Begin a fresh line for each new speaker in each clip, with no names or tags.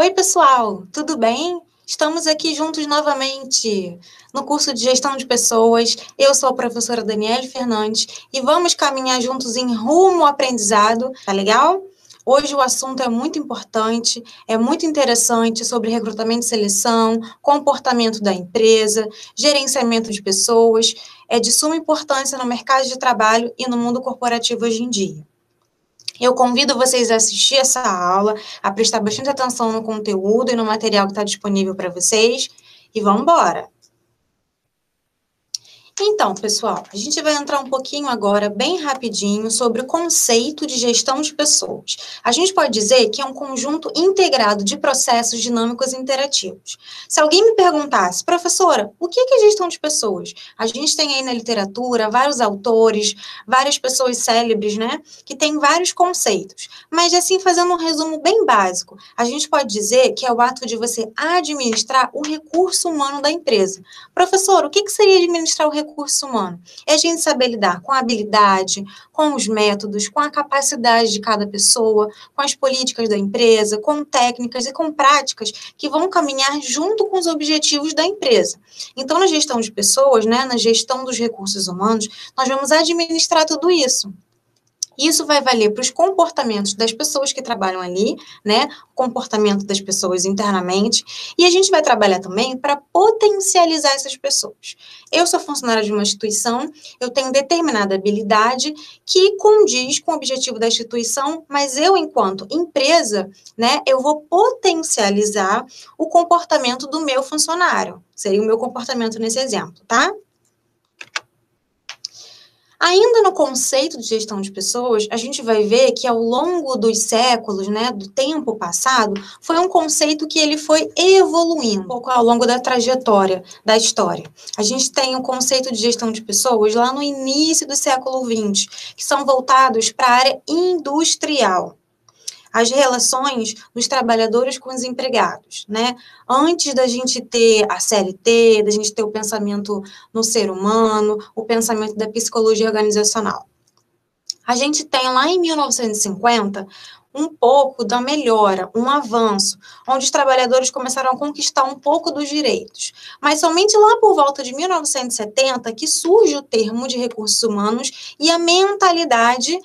Oi, pessoal, tudo bem? Estamos aqui juntos novamente no curso de Gestão de Pessoas. Eu sou a professora Daniele Fernandes e vamos caminhar juntos em rumo ao aprendizado, tá legal? Hoje o assunto é muito importante, é muito interessante sobre recrutamento e seleção, comportamento da empresa, gerenciamento de pessoas. É de suma importância no mercado de trabalho e no mundo corporativo hoje em dia. Eu convido vocês a assistir essa aula, a prestar bastante atenção no conteúdo e no material que está disponível para vocês, e vamos embora! Então, pessoal, a gente vai entrar um pouquinho agora, bem rapidinho, sobre o conceito de gestão de pessoas. A gente pode dizer que é um conjunto integrado de processos dinâmicos e interativos. Se alguém me perguntasse, professora, o que é gestão de pessoas? A gente tem aí na literatura vários autores, várias pessoas célebres, né, que têm vários conceitos. Mas, assim, fazendo um resumo bem básico, a gente pode dizer que é o ato de você administrar o recurso humano da empresa. Professor, o que seria administrar o recurso humano? É a gente saber lidar com a habilidade, com os métodos, com a capacidade de cada pessoa, com as políticas da empresa, com técnicas e com práticas que vão caminhar junto com os objetivos da empresa. Então, na gestão de pessoas, né, na gestão dos recursos humanos, nós vamos administrar tudo isso. Isso vai valer para os comportamentos das pessoas que trabalham ali, né? O comportamento das pessoas internamente. E a gente vai trabalhar também para potencializar essas pessoas. Eu sou funcionária de uma instituição, eu tenho determinada habilidade que condiz com o objetivo da instituição, mas eu, enquanto empresa, né, eu vou potencializar o comportamento do meu funcionário. Seria o meu comportamento nesse exemplo, tá? Ainda no conceito de gestão de pessoas, a gente vai ver que ao longo dos séculos, né, do tempo passado, foi um conceito que ele foi evoluindo um pouco ao longo da trajetória da história. A gente tem o conceito de gestão de pessoas lá no início do século XX, que são voltados para a área industrial. As relações dos trabalhadores com os empregados, né? Antes da gente ter a CLT, da gente ter o pensamento no ser humano, o pensamento da psicologia organizacional. A gente tem lá em 1950 um pouco da melhora, um avanço, onde os trabalhadores começaram a conquistar um pouco dos direitos. Mas somente lá por volta de 1970 que surge o termo de recursos humanos e a mentalidade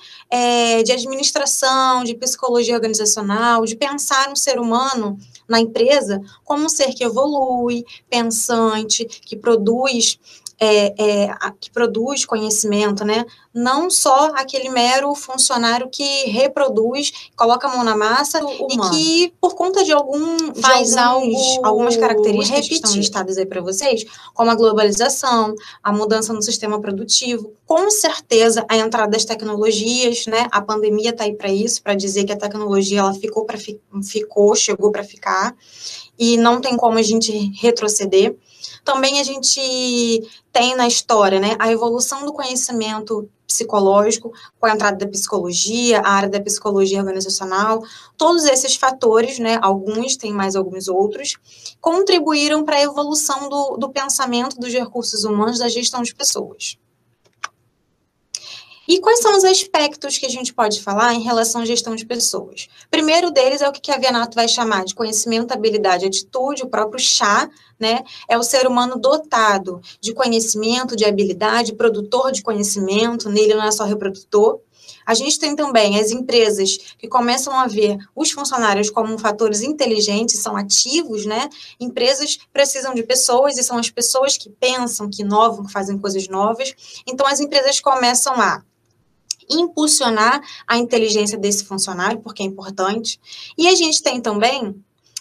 de administração, de psicologia organizacional, de pensar um ser humano na empresa como um ser que evolui, pensante, que produz conhecimento, né? Não só aquele mero funcionário que reproduz, coloca a mão na massa e que, por conta de algumas características que estão listadas aí para vocês, como a globalização, a mudança no sistema produtivo, com certeza a entrada das tecnologias, né? A pandemia está aí para isso, para dizer que a tecnologia ela chegou para ficar, e não tem como a gente retroceder. Também a gente tem na história, né, a evolução do conhecimento psicológico, com a entrada da psicologia, a área da psicologia organizacional, todos esses fatores, né, alguns, tem mais alguns outros, contribuíram para a evolução do pensamento dos recursos humanos, da gestão de pessoas. E quais são os aspectos que a gente pode falar em relação à gestão de pessoas? Primeiro deles é o que a Venato vai chamar de conhecimento, habilidade, atitude, o próprio chá, né? É o ser humano dotado de conhecimento, de habilidade, produtor de conhecimento, nele não é só reprodutor. A gente tem também as empresas que começam a ver os funcionários como fatores inteligentes, são ativos, né? Empresas precisam de pessoas e são as pessoas que pensam, que inovam, que fazem coisas novas. Então, as empresas começam a impulsionar a inteligência desse funcionário, porque é importante. E a gente tem também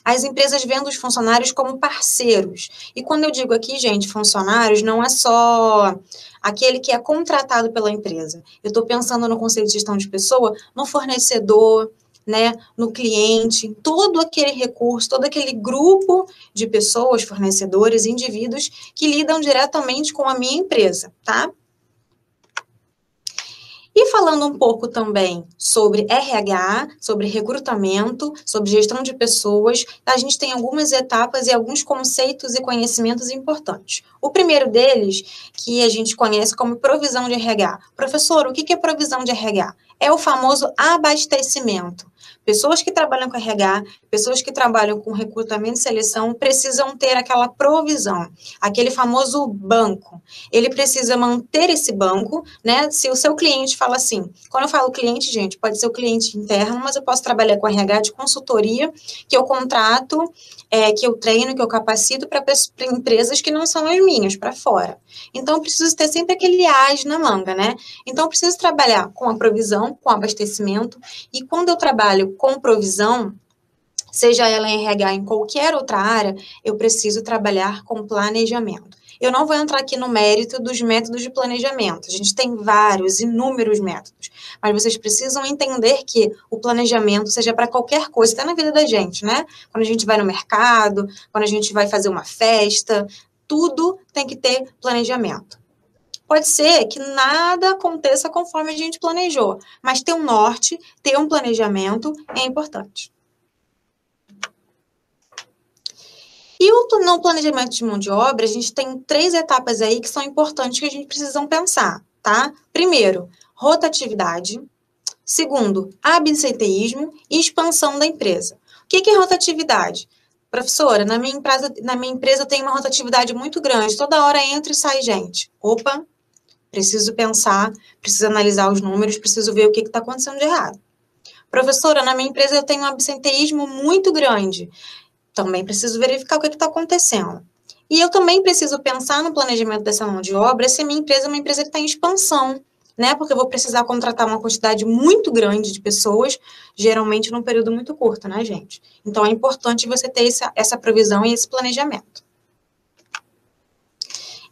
as empresas vendo os funcionários como parceiros. E quando eu digo aqui, gente, funcionários, não é só aquele que é contratado pela empresa. Eu estou pensando no conceito de gestão de pessoa, no fornecedor, né, no cliente, todo aquele recurso, todo aquele grupo de pessoas, fornecedores, indivíduos que lidam diretamente com a minha empresa, tá? E falando um pouco também sobre RH, sobre recrutamento, sobre gestão de pessoas, a gente tem algumas etapas e alguns conceitos e conhecimentos importantes. O primeiro deles, que a gente conhece como provisão de RH. Professor, o que é provisão de RH? É o famoso abastecimento. Pessoas que trabalham com RH, pessoas que trabalham com recrutamento e seleção precisam ter aquela provisão, aquele famoso banco. Ele precisa manter esse banco, né? Se o seu cliente fala assim, quando eu falo cliente, gente, pode ser o cliente interno, mas eu posso trabalhar com RH de consultoria, que eu contrato, que eu treino, que eu capacito para empresas que não são as minhas, para fora. Então, eu preciso ter sempre aquele as na manga, né? Então, eu preciso trabalhar com a provisão, com abastecimento, e quando eu trabalho com provisão, seja ela em RH em qualquer outra área, eu preciso trabalhar com planejamento. Eu não vou entrar aqui no mérito dos métodos de planejamento. A gente tem vários, inúmeros métodos. Mas vocês precisam entender que o planejamento, seja para qualquer coisa, está na vida da gente, né? Quando a gente vai no mercado, quando a gente vai fazer uma festa, tudo tem que ter planejamento. Pode ser que nada aconteça conforme a gente planejou, mas ter um norte, ter um planejamento é importante. E no planejamento de mão de obra, a gente tem 3 etapas aí que são importantes que a gente precisa pensar, tá? Primeiro, rotatividade. Segundo, absenteísmo e expansão da empresa. O que é rotatividade? Professora, na minha empresa tem uma rotatividade muito grande, toda hora entra e sai gente. Opa, preciso pensar, preciso analisar os números, preciso ver o que está acontecendo de errado. Professora, na minha empresa eu tenho um absenteísmo muito grande. Também preciso verificar o que está acontecendo. E eu também preciso pensar no planejamento dessa mão de obra se a minha empresa é uma empresa que está em expansão, né? Porque eu vou precisar contratar uma quantidade muito grande de pessoas, geralmente num período muito curto, né, gente? Então, é importante você ter essa provisão e esse planejamento.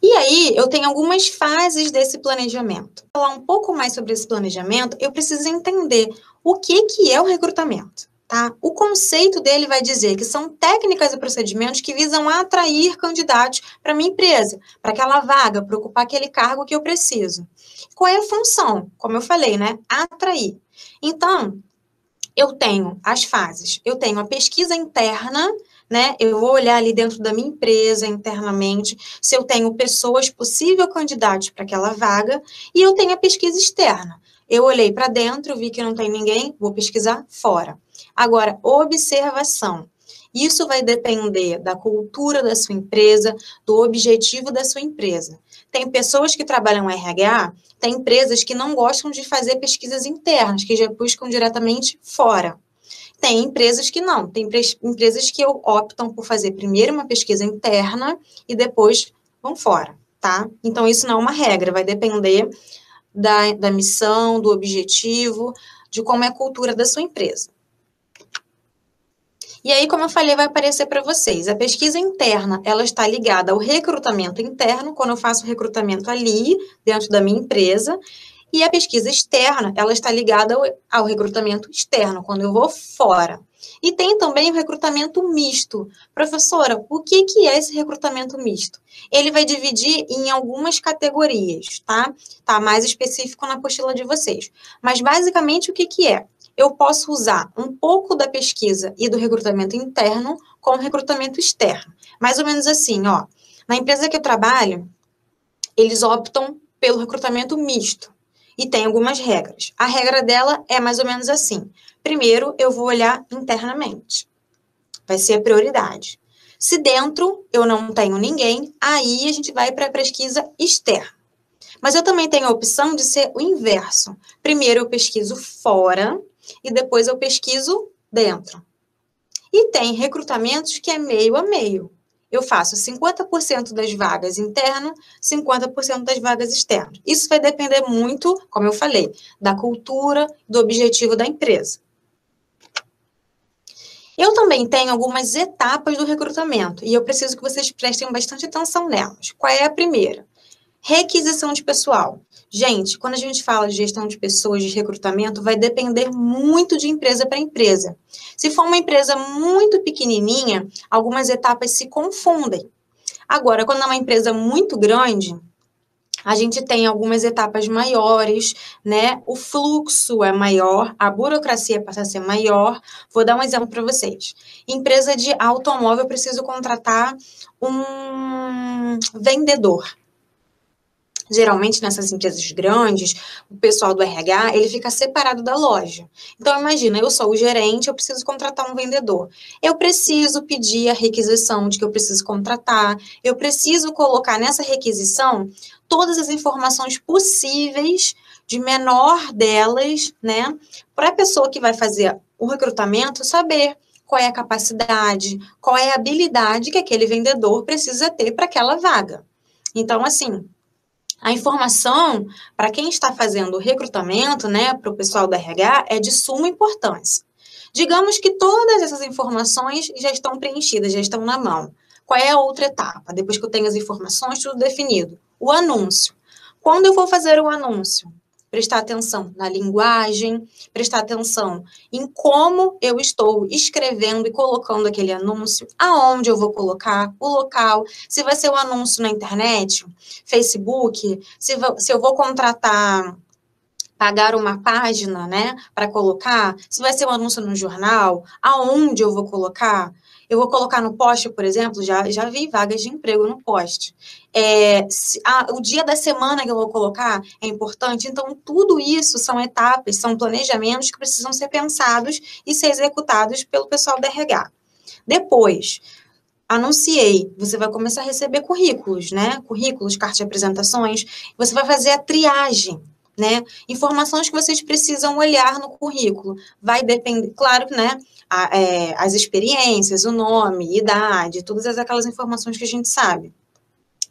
E aí, eu tenho algumas fases desse planejamento. Para falar um pouco mais sobre esse planejamento, eu preciso entender o que é o recrutamento. Tá? O conceito dele vai dizer que são técnicas e procedimentos que visam atrair candidatos para a minha empresa, para aquela vaga, para ocupar aquele cargo que eu preciso. Qual é a função? Como eu falei, né? Atrair. Então, eu tenho as fases. Eu tenho a pesquisa interna, né? Eu vou olhar ali dentro da minha empresa, internamente, se eu tenho pessoas, possível candidatos para aquela vaga, e eu tenho a pesquisa externa. Eu olhei para dentro, vi que não tem ninguém, vou pesquisar fora. Agora, observação. Isso vai depender da cultura da sua empresa, do objetivo da sua empresa. Tem pessoas que trabalham RH, tem empresas que não gostam de fazer pesquisas internas, que já buscam diretamente fora. Tem empresas que não, tem empresas que optam por fazer primeiro uma pesquisa interna e depois vão fora, tá? Então, isso não é uma regra, vai depender da missão, do objetivo, de como é a cultura da sua empresa. E aí, como eu falei, vai aparecer para vocês. A pesquisa interna, ela está ligada ao recrutamento interno, quando eu faço o recrutamento ali, dentro da minha empresa. E a pesquisa externa, ela está ligada ao recrutamento externo, quando eu vou fora. E tem também o recrutamento misto. Professora, o que é esse recrutamento misto? Ele vai dividir em algumas categorias, tá? Tá mais específico na apostila de vocês. Mas, basicamente, o que é? Eu posso usar um pouco da pesquisa e do recrutamento interno com o recrutamento externo. Mais ou menos assim, ó. Na empresa que eu trabalho, eles optam pelo recrutamento misto. E tem algumas regras. A regra dela é mais ou menos assim. Primeiro, eu vou olhar internamente. Vai ser a prioridade. Se dentro eu não tenho ninguém, aí a gente vai para a pesquisa externa. Mas eu também tenho a opção de ser o inverso. Primeiro eu pesquiso fora e depois eu pesquiso dentro. E tem recrutamentos que é meio a meio. Eu faço 50% das vagas internas, 50% das vagas externas. Isso vai depender muito, como eu falei, da cultura, do objetivo da empresa. Eu também tenho algumas etapas do recrutamento e eu preciso que vocês prestem bastante atenção nelas. Qual é a primeira? Requisição de pessoal. Gente, quando a gente fala de gestão de pessoas, de recrutamento, vai depender muito de empresa para empresa. Se for uma empresa muito pequenininha, algumas etapas se confundem. Agora, quando é uma empresa muito grande, a gente tem algumas etapas maiores, né? O fluxo é maior, a burocracia passa a ser maior. Vou dar um exemplo para vocês. Empresa de automóvel, eu preciso contratar um vendedor. Geralmente, nessas empresas grandes, o pessoal do RH, ele fica separado da loja. Então, imagina, eu sou o gerente, eu preciso contratar um vendedor. Eu preciso pedir a requisição de que eu preciso contratar, eu preciso colocar nessa requisição todas as informações possíveis, de menor delas, né, para a pessoa que vai fazer o recrutamento saber qual é a capacidade, qual é a habilidade que aquele vendedor precisa ter para aquela vaga. Então, assim, a informação, para quem está fazendo o recrutamento, né, para o pessoal do RH, é de suma importância. Digamos que todas essas informações já estão preenchidas, já estão na mão. Qual é a outra etapa? Depois que eu tenho as informações, tudo definido. O anúncio. Quando eu vou fazer o anúncio? Prestar atenção na linguagem, prestar atenção em como eu estou escrevendo e colocando aquele anúncio, aonde eu vou colocar, o local, se vai ser um anúncio na internet, Facebook, se eu vou contratar, pagar uma página, né, para colocar, se vai ser um anúncio no jornal, aonde eu vou colocar. Eu vou colocar no post, por exemplo, já vi vagas de emprego no post. O dia da semana que eu vou colocar é importante. Então, tudo isso são etapas, são planejamentos que precisam ser pensados e ser executados pelo pessoal da RH. Depois, anunciei, você vai começar a receber currículos, né? Currículos, cartas de apresentações. Você vai fazer a triagem, né? Informações que vocês precisam olhar no currículo. Vai depender, claro que, né? As experiências, o nome, idade, todas aquelas informações que a gente sabe.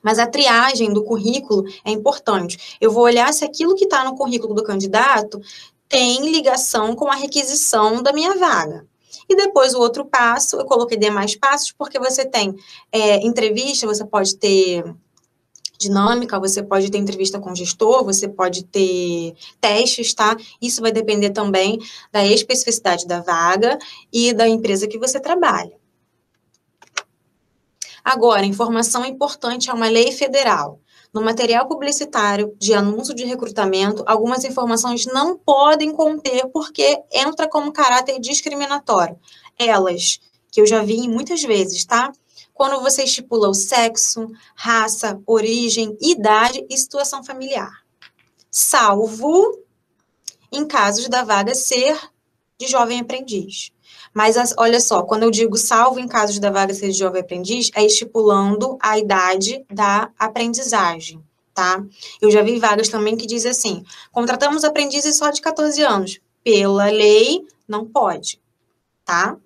Mas a triagem do currículo é importante. Eu vou olhar se aquilo que está no currículo do candidato tem ligação com a requisição da minha vaga. E depois o outro passo, eu coloquei demais passos, porque você tem entrevista, você pode ter dinâmica, você pode ter entrevista com gestor, você pode ter testes, tá? Isso vai depender também da especificidade da vaga e da empresa que você trabalha. Agora, informação importante, é uma lei federal. No material publicitário de anúncio de recrutamento, algumas informações não podem conter porque entra como caráter discriminatório. Elas, que eu já vi muitas vezes, tá? Quando você estipula o sexo, raça, origem, idade e situação familiar. Salvo em casos da vaga ser de jovem aprendiz. Mas, olha só, quando eu digo salvo em casos da vaga ser de jovem aprendiz, é estipulando a idade da aprendizagem, tá? Eu já vi vagas também que dizem assim, contratamos aprendizes só de 14 anos. Pela lei, não pode, tá?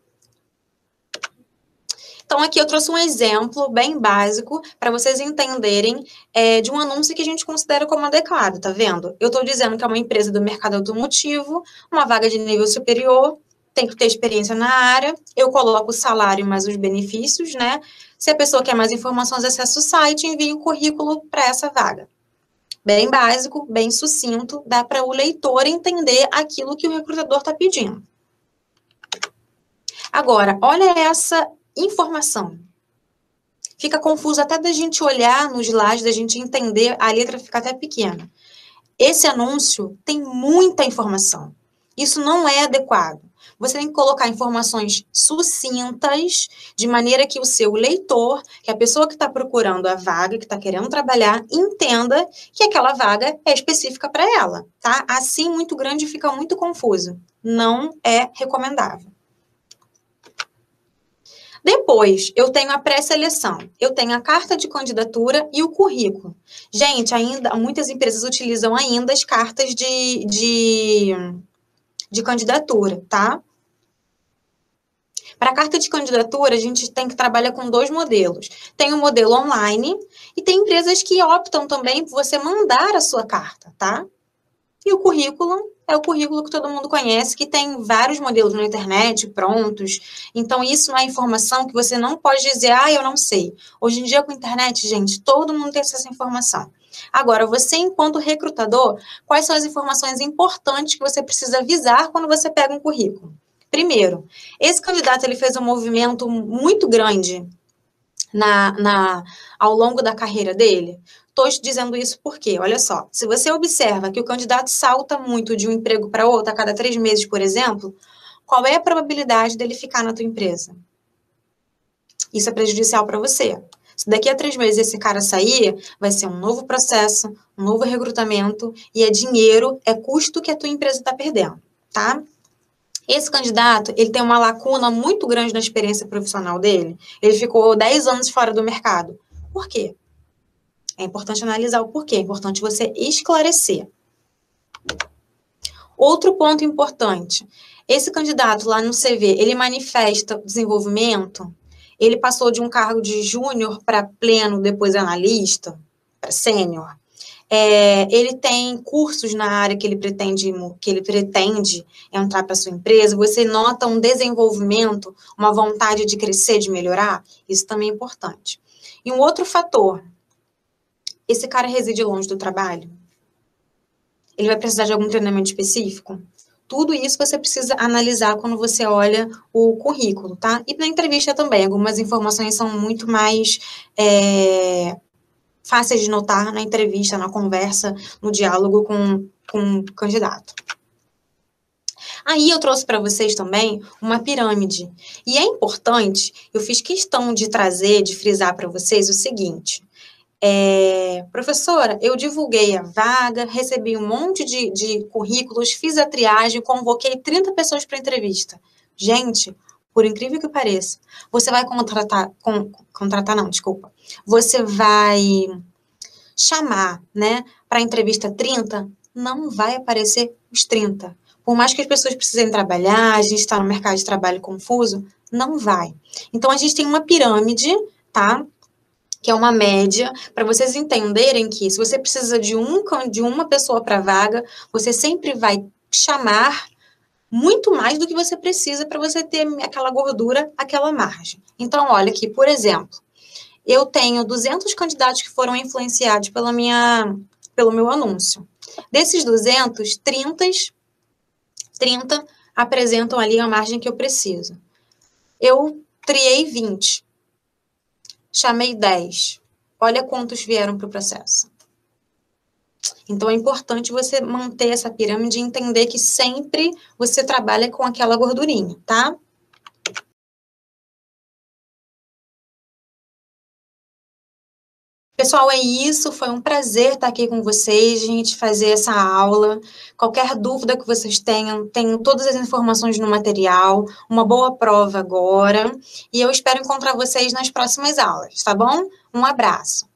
Então, aqui eu trouxe um exemplo bem básico para vocês entenderem de um anúncio que a gente considera como adequado, tá vendo? Eu estou dizendo que é uma empresa do mercado automotivo, uma vaga de nível superior, tem que ter experiência na área, eu coloco o salário mais os benefícios, né? Se a pessoa quer mais informações, acessa o site e envia o currículo para essa vaga. Bem básico, bem sucinto, dá para o leitor entender aquilo que o recrutador está pedindo. Agora, olha essa informação. Fica confuso até da gente olhar nos slides, da gente entender, a letra fica até pequena. Esse anúncio tem muita informação. Isso não é adequado. Você tem que colocar informações sucintas, de maneira que o seu leitor, que a pessoa que está procurando a vaga, que está querendo trabalhar, entenda que aquela vaga é específica para ela, tá? Assim, muito grande, fica muito confuso. Não é recomendável. Depois, eu tenho a pré-seleção, eu tenho a carta de candidatura e o currículo. Gente, ainda muitas empresas utilizam ainda as cartas de candidatura, tá? Para a carta de candidatura, a gente tem que trabalhar com dois modelos. Tem o modelo online e tem empresas que optam também por você mandar a sua carta, tá? E o currículo é o currículo que todo mundo conhece, que tem vários modelos na internet prontos. Então, isso é informação que você não pode dizer, eu não sei. Hoje em dia, com a internet, gente, todo mundo tem essa informação. Agora, você, enquanto recrutador, quais são as informações importantes que você precisa avisar quando você pega um currículo? Primeiro, esse candidato ele fez um movimento muito grande ao longo da carreira dele. Estou dizendo isso porque, olha só, se você observa que o candidato salta muito de um emprego para outro a cada 3 meses, por exemplo, qual é a probabilidade dele ficar na tua empresa? Isso é prejudicial para você. Se daqui a 3 meses esse cara sair, vai ser um novo processo, um novo recrutamento, e é dinheiro, é custo que a tua empresa está perdendo, tá? Esse candidato, ele tem uma lacuna muito grande na experiência profissional dele. Ele ficou 10 anos fora do mercado. Por quê? É importante analisar o porquê, é importante você esclarecer. Outro ponto importante, esse candidato lá no CV, ele manifesta desenvolvimento? Ele passou de um cargo de júnior para pleno, depois analista, para sênior? Ele tem cursos na área que ele pretende entrar para sua empresa? Você nota um desenvolvimento, uma vontade de crescer, de melhorar? Isso também é importante. E um outro fator, esse cara reside longe do trabalho? Ele vai precisar de algum treinamento específico? Tudo isso você precisa analisar quando você olha o currículo, tá? E na entrevista também, algumas informações são muito mais fáceis de notar na entrevista, na conversa, no diálogo com o candidato. Aí eu trouxe para vocês também uma pirâmide. E é importante, eu fiz questão de trazer, de frisar para vocês o seguinte. Professora, eu divulguei a vaga, recebi um monte de currículos, fiz a triagem, convoquei 30 pessoas para entrevista. Gente, por incrível que pareça, você vai você vai chamar, né, para entrevista 30, não vai aparecer os 30. Por mais que as pessoas precisem trabalhar, a gente está no mercado de trabalho confuso, não vai. Então, a gente tem uma pirâmide, tá? Que é uma média, para vocês entenderem que se você precisa de uma pessoa para vaga, você sempre vai chamar muito mais do que você precisa para você ter aquela gordura, aquela margem. Então, olha aqui, por exemplo, eu tenho 200 candidatos que foram influenciados pelo meu anúncio. Desses 200, 30 apresentam ali a margem que eu preciso. Eu triei 20. Chamei 10. Olha quantos vieram para o processo. Então, é importante você manter essa pirâmide e entender que sempre você trabalha com aquela gordurinha, tá? Pessoal, é isso. Foi um prazer estar aqui com vocês, a gente fazer essa aula. Qualquer dúvida que vocês tenham todas as informações no material. Uma boa prova agora. E eu espero encontrar vocês nas próximas aulas, tá bom? Um abraço.